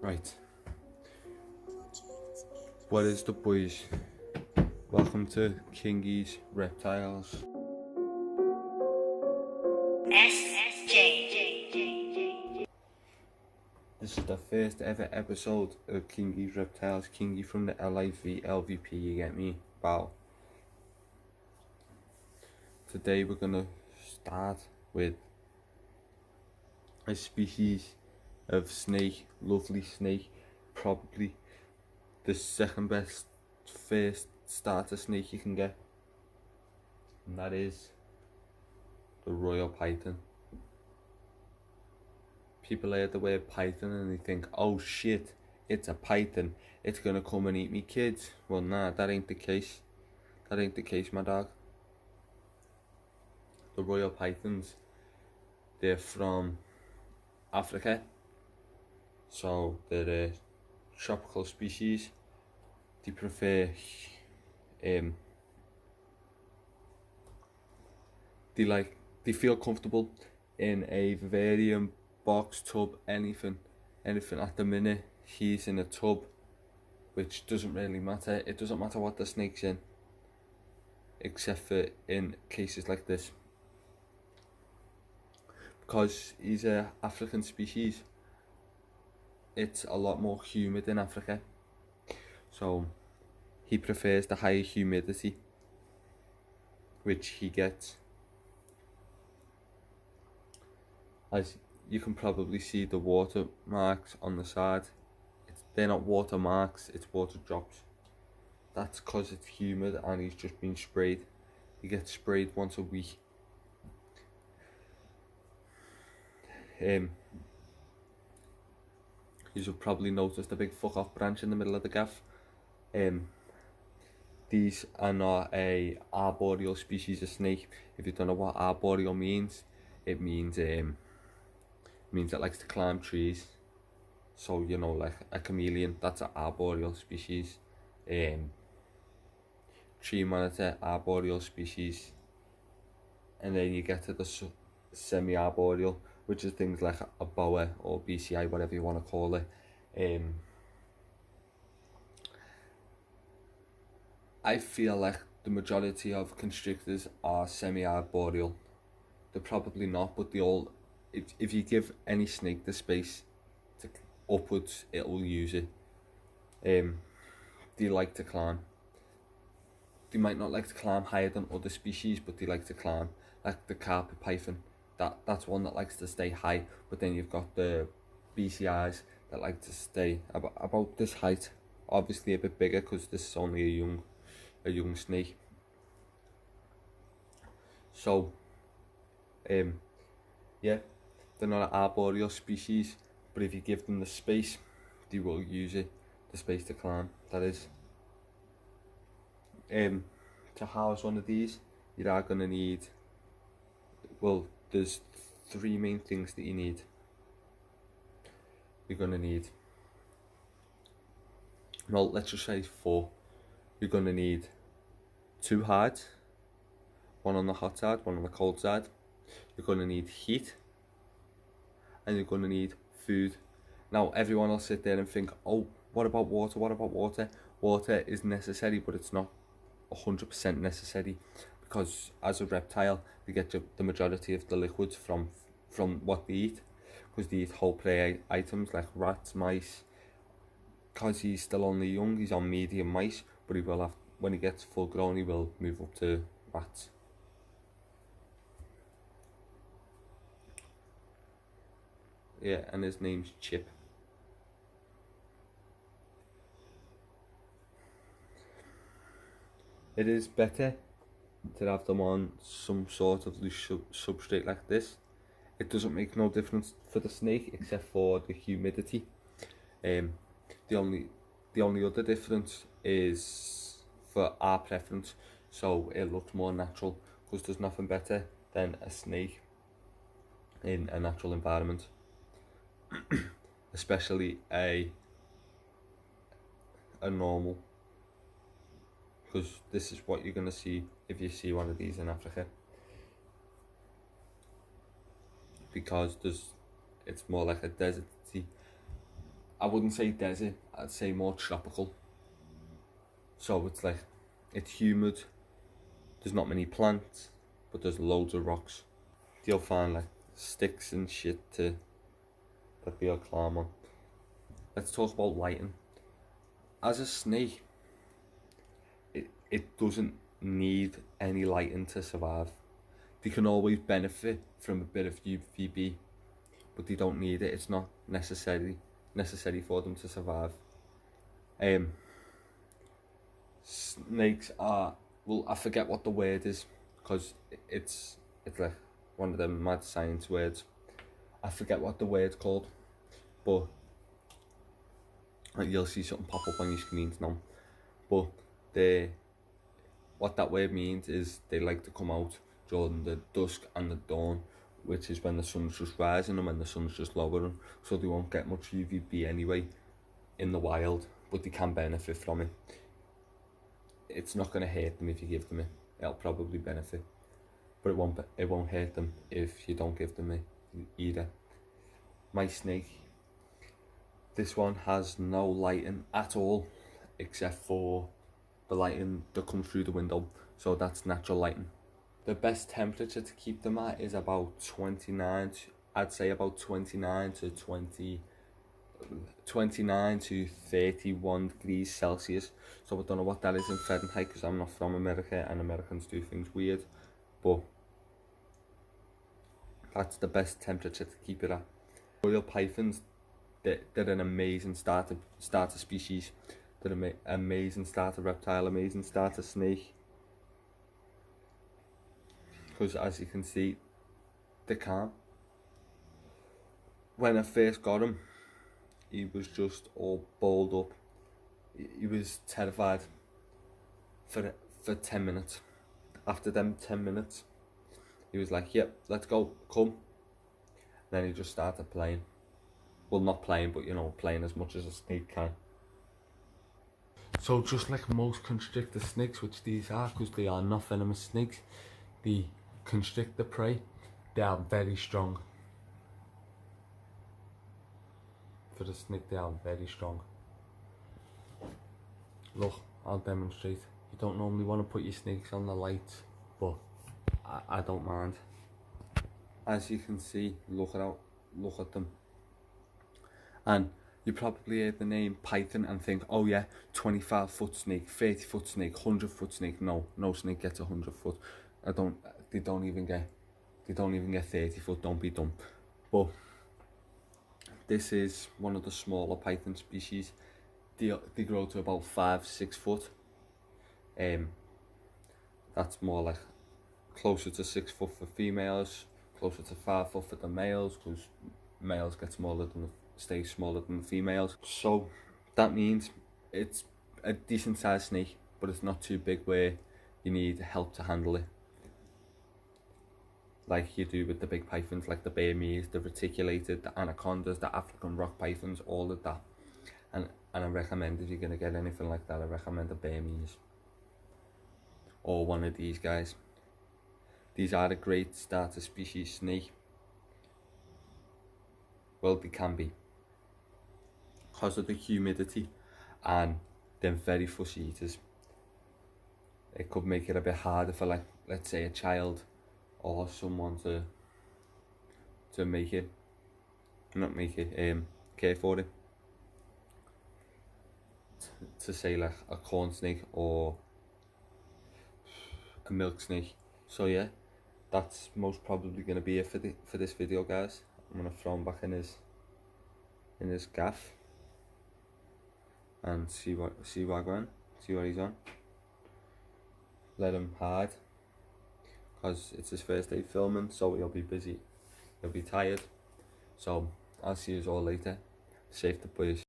Right. What is the boys? Welcome to Kingy's Reptiles. SJ. This is the first ever episode of Kingy's Reptiles. Kingy from the LIV LVP, you get me? Wow. Today we're gonna start with a species of snake, lovely snake, probably the second best first starter snake you can get, and that is the royal python. People hear the word python and they think, oh shit, it's a python, it's gonna come and eat me kids. Well, nah, that ain't the case. That ain't the case, my dog. The royal pythons, they're from Africa, so they're a tropical species. They prefer they feel comfortable in a vivarium, box, tub, anything at the minute. He's in a tub, which doesn't really matter. It doesn't matter what the snake's in, except for in cases like this, because he's a African species. It's a lot more humid in Africa, so he prefers the higher humidity, which he gets. As you can probably see the water marks on the side, they're not water marks, it's water drops. That's because it's humid and he's just been sprayed. He gets sprayed once a week. You'll probably notice the big fuck off branch in the middle of the gaff. These are not a arboreal species of snake. If you don't know what arboreal means, it means it likes to climb trees. So, you know, like a chameleon, that's an arboreal species. Tree monitor, arboreal species. And then you get to the semi-arboreal, which is things like a boa or BCI, whatever you want to call it. I feel like the majority of constrictors are semi-arboreal. They're probably not, but they all, if you give any snake the space to upwards, it will use it. They like to climb. They might not like to climb higher than other species, but they like to climb. Like the carpet python, that's one that likes to stay high. But then you've got the BCIs that like to stay about this height. Obviously a bit bigger because this is only a young snake. So, yeah, they're not an arboreal species, but if you give them the space, they will use it, the space to climb, that is. To house one of these, you are going to need, well, there's three main things that you need. You're going to need, well, let's just say four. You're going to need two hides, one on the hot side, one on the cold side. You're going to need heat, and you're going to need food. Now, everyone will sit there and think, oh, what about water? What about water? Water is necessary, but it's not 100% necessary, because as a reptile, they get the majority of the liquids from what they eat, because they eat whole prey items like rats, mice. Because he's still only young, he's on medium mice, but he will have, when he gets full grown, he will move up to rats. Yeah, and his name's Chip. It is better to have them on some sort of loose substrate like this. It doesn't make no difference for the snake except for the humidity. The only other difference is for our preference, so it looks more natural, because there's nothing better than a snake in a natural environment. Especially a normal, because this is what you're going to see if you see one of these in Africa, because it's more like a deserty I wouldn't say desert, I'd say more tropical. So it's like, it's humid, there's not many plants, but there's loads of rocks. You'll find like sticks and shit that they'll climb on. Let's talk about lighting. As a snake, it doesn't need any lighting to survive. They can always benefit from a bit of UVB, but they don't need it. It's not necessary for them to survive. Snakes are, well, I forget what the word is, because it's like one of them mad science words. I forget what the word's called, but you'll see something pop up on your screens now. But what that word means is they like to come out during the dusk and the dawn, which is when the sun's just rising and when the sun's just lowering, so they won't get much UVB anyway in the wild, but they can benefit from it. It's not going to hurt them if you give them it. It'll probably benefit, but it won't hurt them if you don't give them it either. My snake, this one has no lighting at all, except for the lighting that comes through the window, so that's natural lighting. The best temperature to keep them at is about 29 to, I'd say about 29 to 31 degrees Celsius. So I don't know what that is in Fahrenheit, because I'm not from America and Americans do things weird, but that's the best temperature to keep it at. Arboreal pythons, they're an amazing starter species. They're an amazing starter reptile, amazing starter snake. Because as you can see, they're calm. When I first got him, he was just all balled up. He was terrified for 10 minutes. After them 10 minutes, he was like, yep, let's go, come. Then he just started playing. Well, not playing, but you know, playing as much as a snake can. So just like most constrictor snakes, which these are, because they are not venomous snakes, the constrictor prey, they are very strong. For the snake, they are very strong. Look, I'll demonstrate. You don't normally want to put your snakes on the lights, but I don't mind. As you can see, look at them. And you probably heard the name python and think, oh yeah, 25-foot snake, 30-foot snake, 100-foot snake. No snake gets 100 foot. They don't even get 30 foot, don't be dumb. But this is one of the smaller python species. They grow to about 5-6 foot. That's more like closer to 6 foot for females, closer to 5 foot for the males, because males get stay smaller than the females. So that means it's a decent sized snake, but it's not too big where you need help to handle it, like you do with the big pythons, like the Burmese, the reticulated, the anacondas, the African rock pythons, all of that. And I recommend, if you're going to get anything like that, I recommend a Burmese or one of these guys. These are a great starter species snake. Well, they can be, because of the humidity, and they're very fussy eaters. It could make it a bit harder for, like, let's say a child or someone to care for it. To say like a corn snake or a milk snake. So yeah, that's most probably going to be it for this video, guys. I'm going to throw him back in his gaff and see what he's on. Let him hide, because it's his first day filming, so he'll be busy, he'll be tired. So I'll see you all later. Safe to boys.